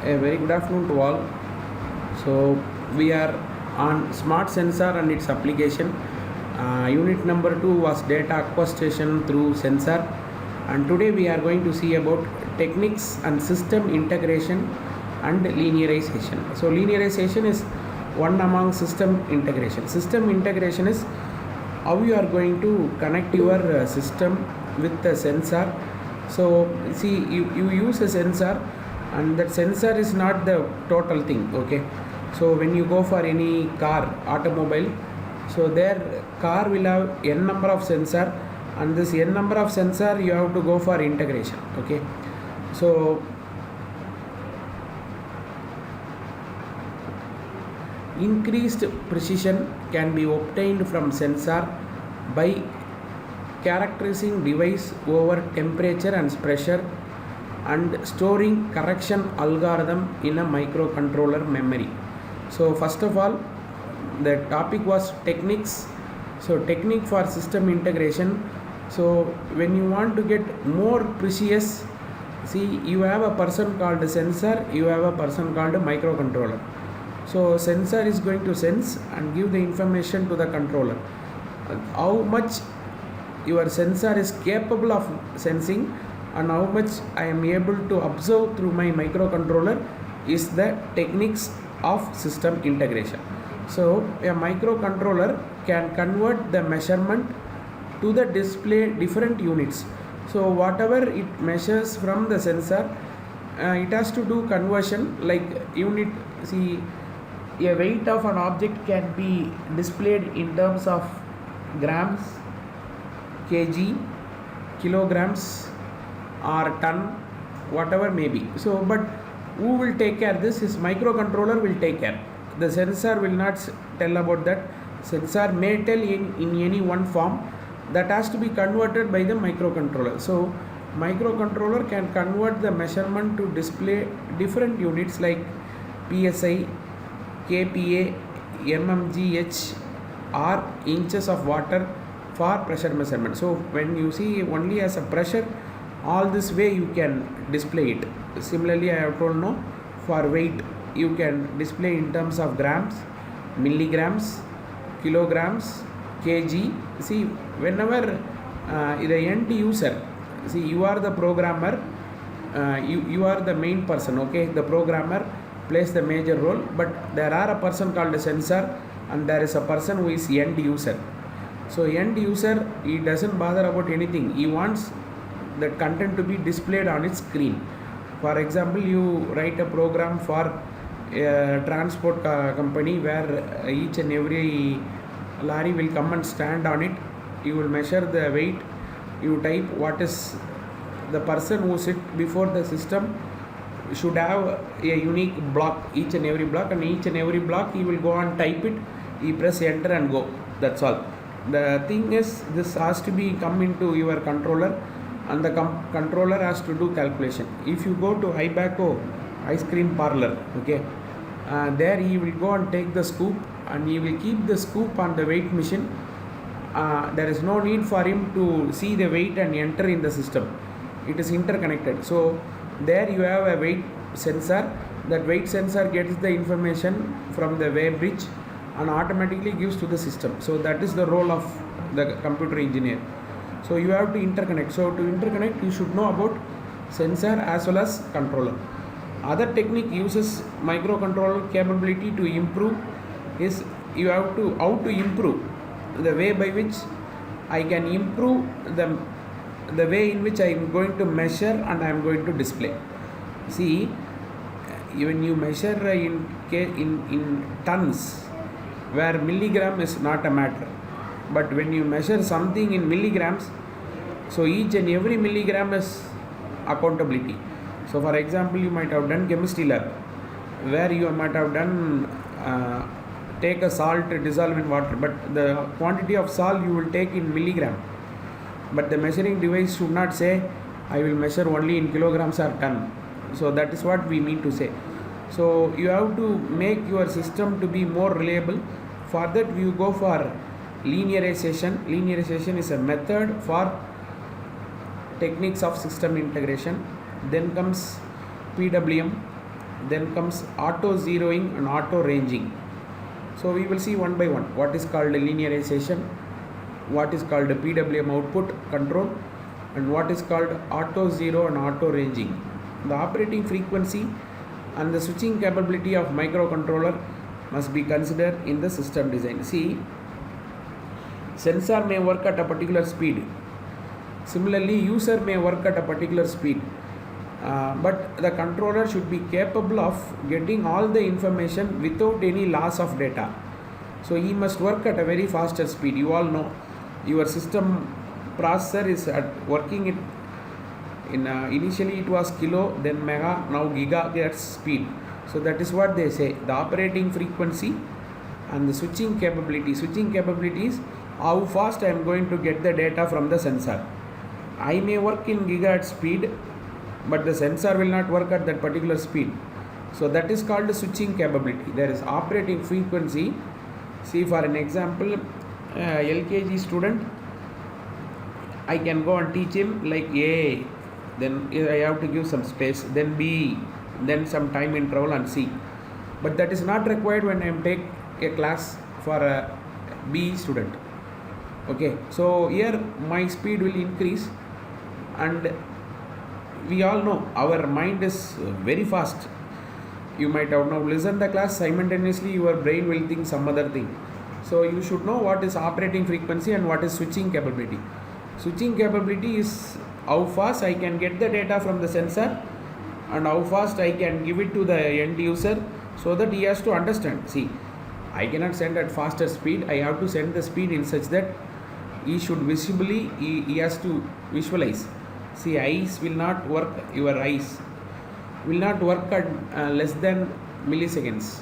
A very good afternoon to all. So we are on smart sensor and its application. Unit number 2 was data acquisition through sensor, and today we are going to see about techniques and system integration and linearization. So linearization is one among system integration. System integration is how you are going to connect your system with the sensor. So see, you use a sensor, and that sensor is not the total thing. Okay, so when you go for any car, automobile, so their car will have n number of sensor, and this n number of sensor you have to go for integration. Okay, so increased precision can be obtained from sensor by characterizing device over temperature and pressure and storing correction algorithm in a microcontroller memory. So first of all, the topic was techniques. So technique for system integration. So when you want to get more precise, see, you have a person called sensor, you have a person called microcontroller. So sensor is going to sense and give the information to the controller. How much your sensor is capable of sensing and how much I am able to observe through my microcontroller is the techniques of system integration. So a microcontroller can convert the measurement to the display different units. So whatever it measures from the sensor, it has to do conversion like unit. See, a weight of an object can be displayed in terms of grams, kg, kilograms, or ton, whatever may be. So but who will take care? This is microcontroller will take care. The sensor will not tell about that. Sensor may tell in any one form, that has to be converted by the microcontroller. So microcontroller can convert the measurement to display different units like psi, kPa, mmgh, or inches of water for pressure measurement. So when you see only as a pressure, all this way you can display it. Similarly, I have told no, for weight you can display in terms of grams, milligrams, kilograms, kg. See, whenever the end user, see, you are the programmer, you are the main person. Okay, the programmer plays the major role, but there are a person called a sensor and there is a person who is end user. So end user, he doesn't bother about anything. He wants the content to be displayed on its screen. For example, you write a program for a transport company where each and every lorry will come and stand on it. You will measure the weight. You type what is the person who sit before the system should have a unique block, each and every block, and each and every block he will go and type it. He press enter and go. That's all. The thing is, this has to be come into your controller, and the controller has to do calculation. If you go to Ibaco ice cream parlor, okay, there he will go and take the scoop, and he will keep the scoop on the weight machine. There is no need for him to see the weight and enter in the system. It is interconnected. So there you have a weight sensor. That weight sensor gets the information from the weigh bridge and automatically gives to the system. So that is the role of the computer engineer. So you have to interconnect. So to interconnect, you should know about sensor as well as controller. Other technique uses microcontroller capability to improve is you have to how to improve the way by which I can improve the way in which I am going to measure and I am going to display. See, when you measure in tons, where milligram is not a matter, but when you measure something in milligrams, so each and every milligram is accountability. So for example, you might have done chemistry lab where you might have done take a salt, dissolve in water, but the quantity of salt you will take in milligram, but the measuring device should not say I will measure only in kilograms or ton. So that is what we mean to say. So you have to make your system to be more reliable. For that you go for linearization. Linearization is a method for techniques of system integration. Then comes PWM. then comes auto zeroing and auto ranging. So we will see one by one what is called linearization, what is called PWM output control, and what is called auto zero and auto ranging. The operating frequency and the switching capability of microcontroller must be considered in the system design. See, sensor may work at a particular speed. Similarly, user may work at a particular speed. But the controller should be capable of getting all the information without any loss of data. So he must work at a very faster speed. You all know your system processor is working it in initially it was kilo, then mega, now gigahertz speed. So that is what they say, the operating frequency and the switching capability. Switching capability is how fast I am going to get the data from the sensor. I may work in gigahertz speed, but the sensor will not work at that particular speed. So that is called the switching capability. There is operating frequency. See, for an example, LKG student, I can go and teach him like A, then I have to give some space, then B, then some time interval and C. But that is not required when I take a class for a B student. Okay, so here my speed will increase, and we all know our mind is very fast. You might have now listened the class, simultaneously your brain will think some other thing. So you should know what is operating frequency and what is switching capability. Switching capability is how fast I can get the data from the sensor and how fast I can give it to the end user, so that he has to understand. See, I cannot send at faster speed. I have to send the speed in such that he should visibly, he has to visualize. See, eyes will not work, your eyes will not work at less than milliseconds.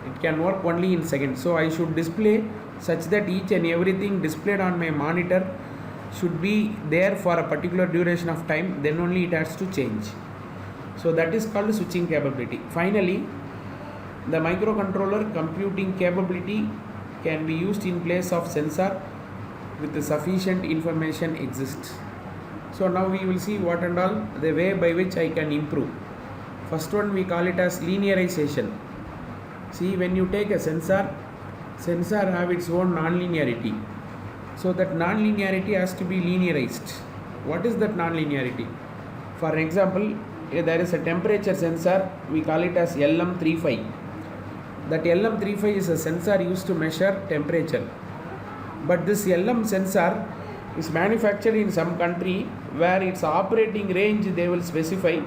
It can work only in seconds. So I should display such that each and everything displayed on my monitor should be there for a particular duration of time, then only it has to change. So that is called switching capability. Finally, the microcontroller computing capability can be used in place of sensor with sufficient information exists. So now we will see what and all the way by which I can improve. First one we call it as linearization. See, when you take a sensor have its own non-linearity. So that non-linearity has to be linearized. What is that non-linearity? For example, there is a temperature sensor, we call it as LM35. That LM35 is a sensor used to measure temperature. But this LM sensor is manufactured in some country where its operating range they will specify.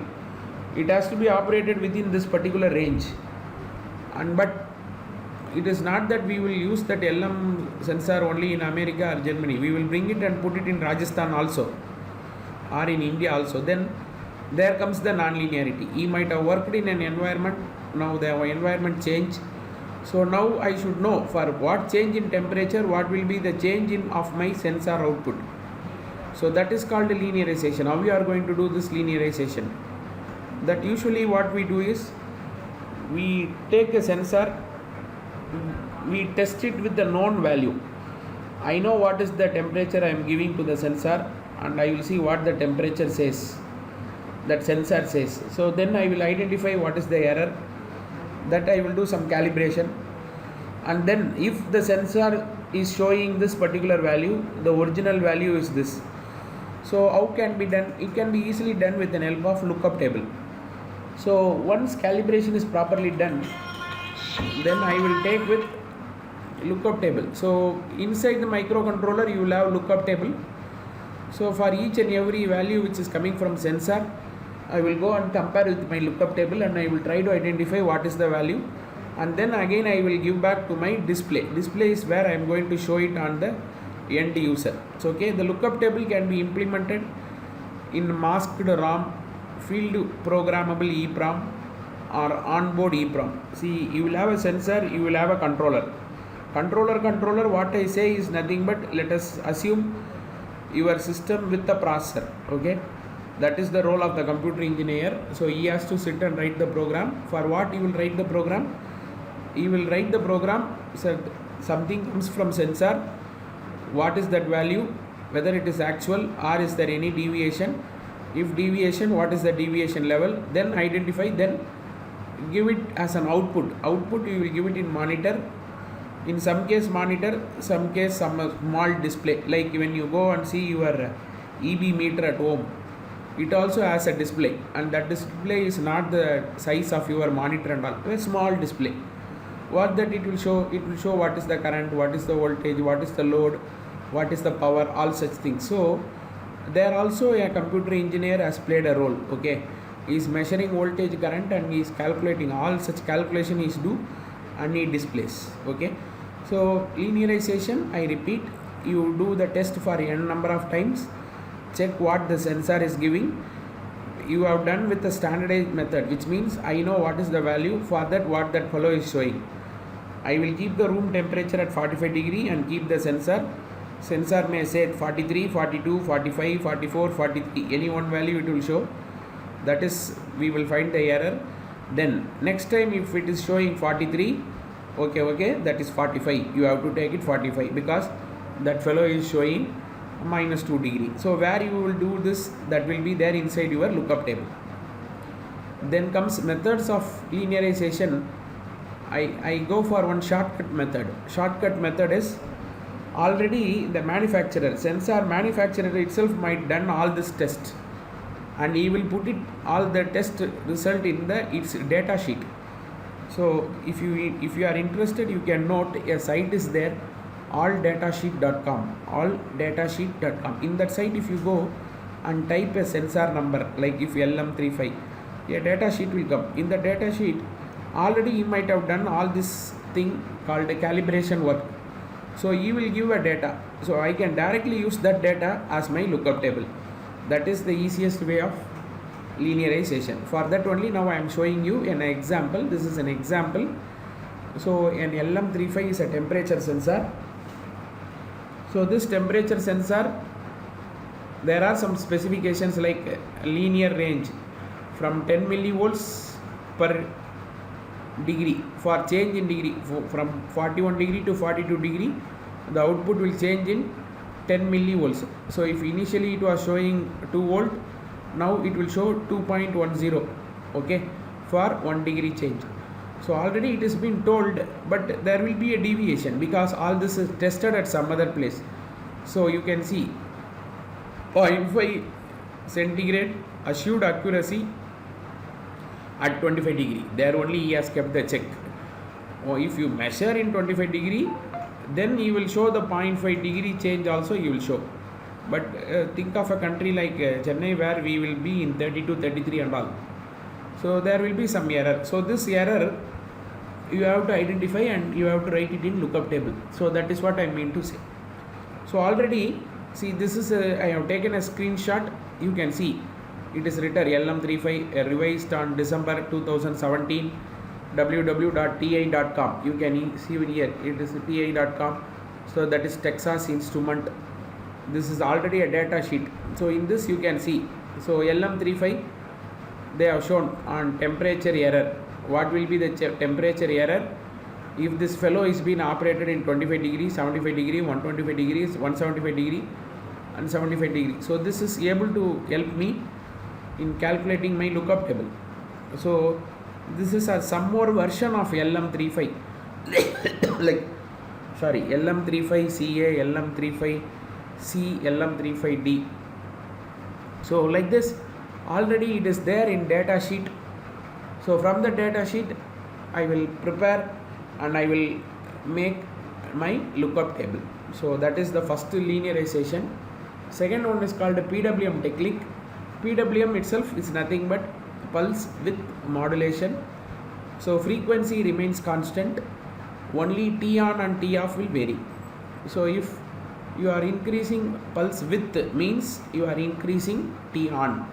It has to be operated within this particular range. But it is not that we will use that LM sensor only in America or Germany. We will bring it and put it in Rajasthan also, or in India also. Then there comes the non-linearity. He might have worked in an environment, now the environment change. So now I should know for what change in temperature, what will be the change in of my sensor output. So that is called linearization. How we are going to do this linearization? That usually what we do is, we take a sensor, we test it with the known value. I know what is the temperature I am giving to the sensor, and I will see what the temperature says, that sensor says. So then I will identify what is the error, that I will do some calibration, and then if the sensor is showing this particular value, the original value is this. So how can be done? It can be easily done with the help of lookup table. So once calibration is properly done, then I will take with lookup table. So inside the microcontroller you will have lookup table. So for each and every value which is coming from sensor, I will go and compare with my lookup table, and I will try to identify what is the value, and then again I will give back to my display. Display is where I am going to show it on the end user. So okay, the lookup table can be implemented in masked ROM, field programmable EEPROM, or onboard EEPROM. See, you will have a sensor, you will have a controller. Controller, what I say is nothing but, let us assume your system with the processor. Okay, that is the role of the computer engineer. So he has to sit and write the program. For what he will write the program? He will write the program, so something comes from sensor, what is that value, whether it is actual or is there any deviation. If deviation, what is the deviation level, then identify, then give it as an output you will give it in monitor, in some case monitor, some case some small display, like when you go and see your EB meter at home, it also has a display, and that display is not the size of your monitor and all, a small display. What that it will show what is the current, what is the voltage, what is the load, what is the power, all such things. So there also a computer engineer has played a role. Okay, he is measuring voltage, current, and he is calculating, all such calculation is do and he displays. Okay, so linearization, I repeat, you do the test for n number of times, check what the sensor is giving. You have done with the standardized method, which means I know what is the value, for that what that fellow is showing. I will keep the room temperature at 45 degree and keep the sensor may say 43, 42, 45, 44, 43, any one value it will show. That is, we will find the error. Then next time if it is showing 43, okay, that is 45, you have to take it 45, because that fellow is showing minus 2 degree. So where you will do this, that will be there inside your lookup table. Then comes methods of linearization. I go for one shortcut method. Shortcut method is, already the sensor manufacturer itself might done all this test, and he will put it all the test result in its data sheet. So if you are interested, you can note a site is there, alldatasheet.com. In that site, if you go and type a sensor number, like if LM35, a data sheet will come. In the data sheet, already you might have done all this thing called a calibration work. So you will give a data. So I can directly use that data as my lookup table. That is the easiest way of linearization. For that only now I am showing you an example. This is an example. So an LM35 is a temperature sensor. So this temperature sensor, there are some specifications like linear range from 10 millivolts per degree, for change in degree, from 41 degree to 42 degree, the output will change in 10 millivolts. So if initially it was showing 2 volt, now it will show 2.10, okay, for 1 degree change. So already it has been told, but there will be a deviation because all this is tested at some other place. So you can see 0.5 centigrade assured accuracy at 25 degree. There only he has kept the check. Or if you measure in 25 degree, then he will show the 0.5 degree change also he will show. But think of a country like Chennai, where we will be in 32, 33 and all. So there will be some error. So this error you have to identify and you have to write it in lookup table. So that is what I mean to say. So already, see, this is I have taken a screenshot. You can see it is written LM35 revised on December 2017, www.ti.com. You can see here, it is ti.com. So that is Texas Instrument. This is already a data sheet. So in this you can see, so LM35 they have shown on temperature error. What will be the temperature error? If this fellow is being operated in 25 degrees, 75 degrees, 125 degrees, 175 degree and 75 degree. So this is able to help me in calculating my lookup table. So this is some more version of LM35 LM35CA, LM35C, LM35D. So like this, already it is there in data sheet. So from the data sheet I will prepare and I will make my lookup table. So that is the first linearization. Second one is called PWM technique. PWM itself is nothing but pulse width modulation. So frequency remains constant, only T on and T off will vary. So if you are increasing pulse width, means you are increasing T on.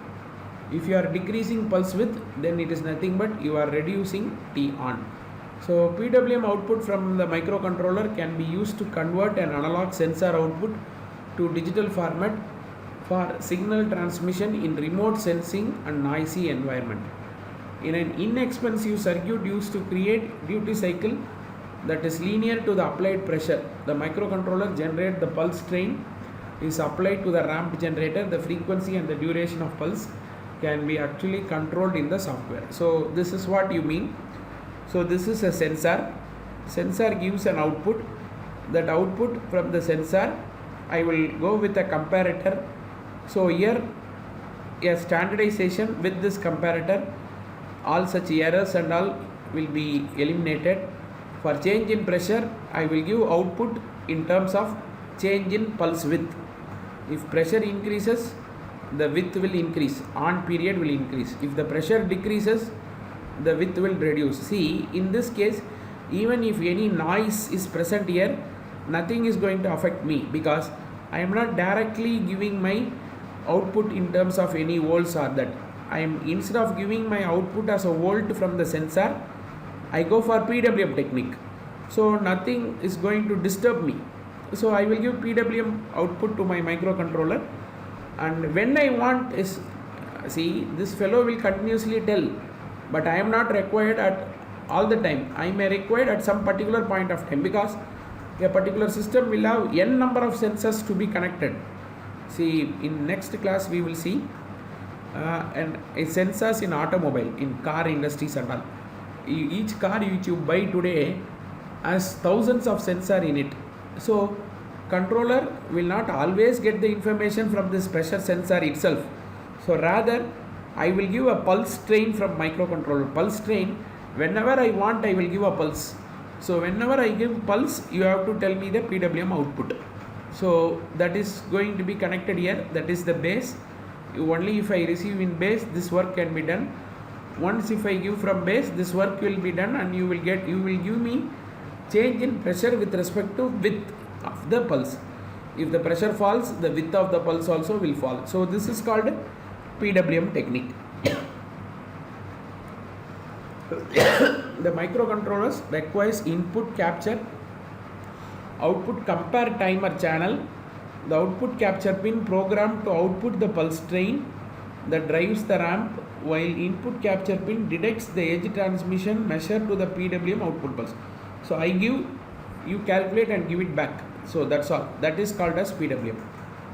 If you are decreasing pulse width, then it is nothing but you are reducing T on. So PWM output from the microcontroller can be used to convert an analog sensor output to digital format for signal transmission in remote sensing and noisy environment. In an inexpensive circuit used to create duty cycle that is linear to the applied pressure, the microcontroller generates the pulse train is applied to the ramp generator. The frequency and the duration of pulse can be actually controlled in the software. So this is what you mean. So this is a sensor. Sensor gives an output. That output from the sensor, I will go with a comparator. So here a standardization with this comparator, all such errors and all will be eliminated. For change in pressure, I will give output in terms of change in pulse width. If pressure increases, the width will increase, on period will increase. If the pressure decreases, the width will reduce. See, in this case, even if any noise is present here, nothing is going to affect me, because I am not directly giving my output in terms of any volts or that. I am, instead of giving my output as a volt from the sensor, I go for PWM technique. So nothing is going to disturb me. So I will give PWM output to my microcontroller, and when I want is, see, this fellow will continuously tell, but I am not required at all the time. I may required at some particular point of time, because a particular system will have n number of sensors to be connected. See, in next class we will see and sensors in automobile, in car industries and all. Each car which you buy today has thousands of sensor in it. So controller will not always get the information from this pressure sensor itself. So rather I will give a pulse train from microcontroller. Pulse train, whenever I want I will give a pulse. So whenever I give pulse, you have to tell me the PWM output. So that is going to be connected here. That is the base. Only if I receive in base, this work can be done. Once if I give from base, this work will be done, and you will give me change in pressure with respect to width of the pulse. If the pressure falls, the width of the pulse also will fall. So this is called PWM technique. The microcontrollers requires input capture, output compare timer channel. The output capture pin programmed to output the pulse train that drives the ramp, while input capture pin detects the edge transmission measure to the PWM output pulse. So I give, you calculate and give it back. So that's all. That is called as PWM.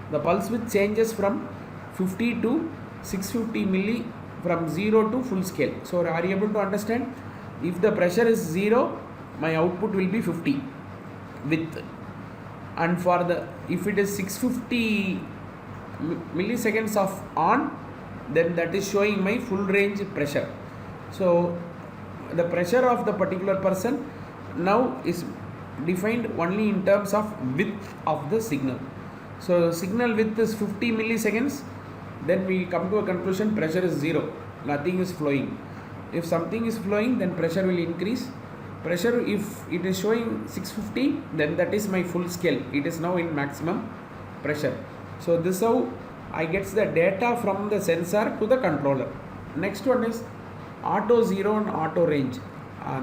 The pulse width changes from 50 to 650 milli, from 0 to full scale. So are you able to understand? If the pressure is 0, my output will be 50 width, and for the, if it is 650 milliseconds of on, then that is showing my full range pressure. So the pressure of the particular person now is defined only in terms of width of the signal. So signal width is 50 milliseconds, then we come to a conclusion pressure is 0, nothing is flowing. If something is flowing, then pressure will increase. Pressure, if it is showing 650, then that is my full scale. It is now in maximum pressure. So this is how I get the data from the sensor to the controller. Next one is auto zero and auto range.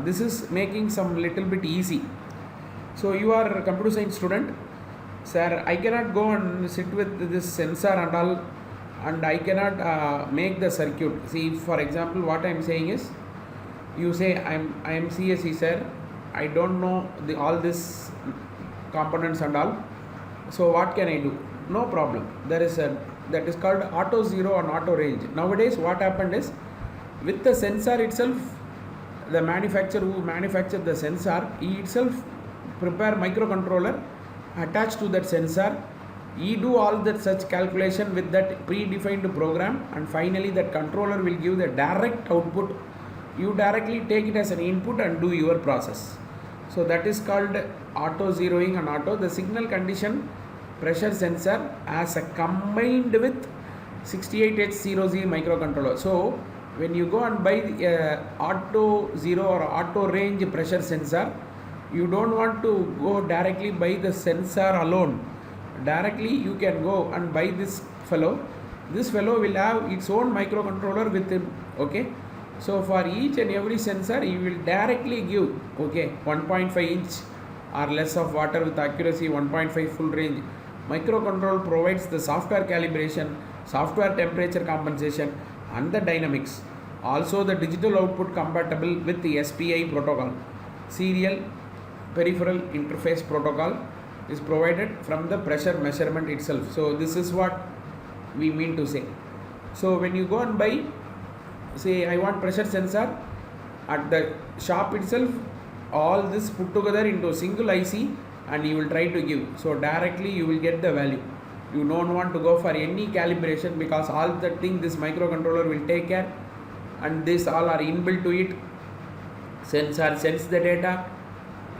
This is making some little bit easy. So you are a computer science student. Sir, I cannot go and sit with this sensor and all, and I cannot make the circuit. See, for example, what I am saying is, you say I am CSE sir, I don't know all this components and all. So what can I do? No problem. There is that is called auto zero and auto range. Nowadays what happened is, with the sensor itself, the manufacturer who manufactured the sensor, he itself prepare microcontroller attached to that sensor. He do all that such calculation with that predefined program, and finally that controller will give the direct output. You directly take it as an input and do your process. So that is called auto zeroing and auto. The signal condition pressure sensor as a combined with 68H00 microcontroller. So when you go and buy the auto zero or auto range pressure sensor, you don't want to go directly buy the sensor alone. Directly you can go and buy this fellow. This fellow will have its own microcontroller with him. Okay. So for each and every sensor, you will directly give 1.5 inch or less of water with accuracy 1.5 full range. Microcontroller provides the software calibration, software temperature compensation, and the dynamics. Also the digital output compatible with the SPI protocol. Serial peripheral interface protocol is provided from the pressure measurement itself. So this is what we mean to say. So when you go and buy, say I want pressure sensor, at the shop itself all this put together into a single IC and you will try to give, so directly you will get the value. You don't want to go for any calibration because all the thing this microcontroller will take care, and this all are inbuilt to it. Sensor sends the data,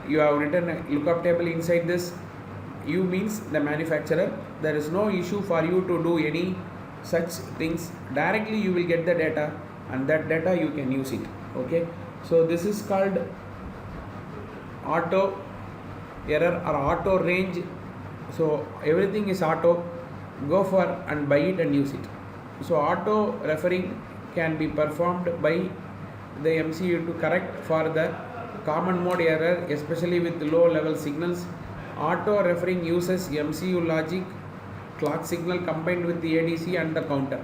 you have written a lookup table inside this. You means the manufacturer. There is no issue for you to do any such things. Directly you will get the data, and that data you can use it. Okay, so this is called auto error or auto range. So everything is auto. Go for and buy it and use it. So auto referring can be performed by the MCU to correct for the common mode error, especially with low level signals. Auto referring uses MCU logic, clock signal combined with the ADC and the counter.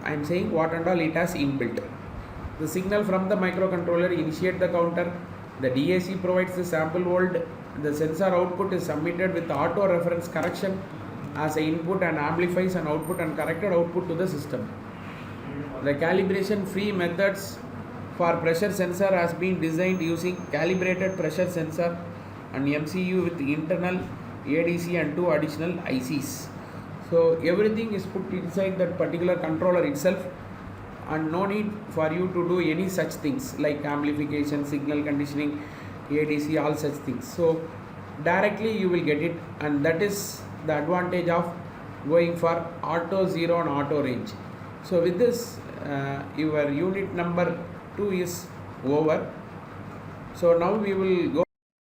I am saying what and all it has inbuilt. The signal from the microcontroller initiate the counter. The DAC provides the sample volt. The sensor output is submitted with auto reference correction as an input and amplifies an output and corrected output to the system. The calibration free methods for pressure sensor has been designed using calibrated pressure sensor and MCU with internal ADC and 2 additional ICs. So everything is put inside that particular controller itself, and no need for you to do any such things like amplification, signal conditioning, ADC, all such things. So directly you will get it, and that is the advantage of going for auto zero and auto range. So with this your unit number 2 is over. So now we will go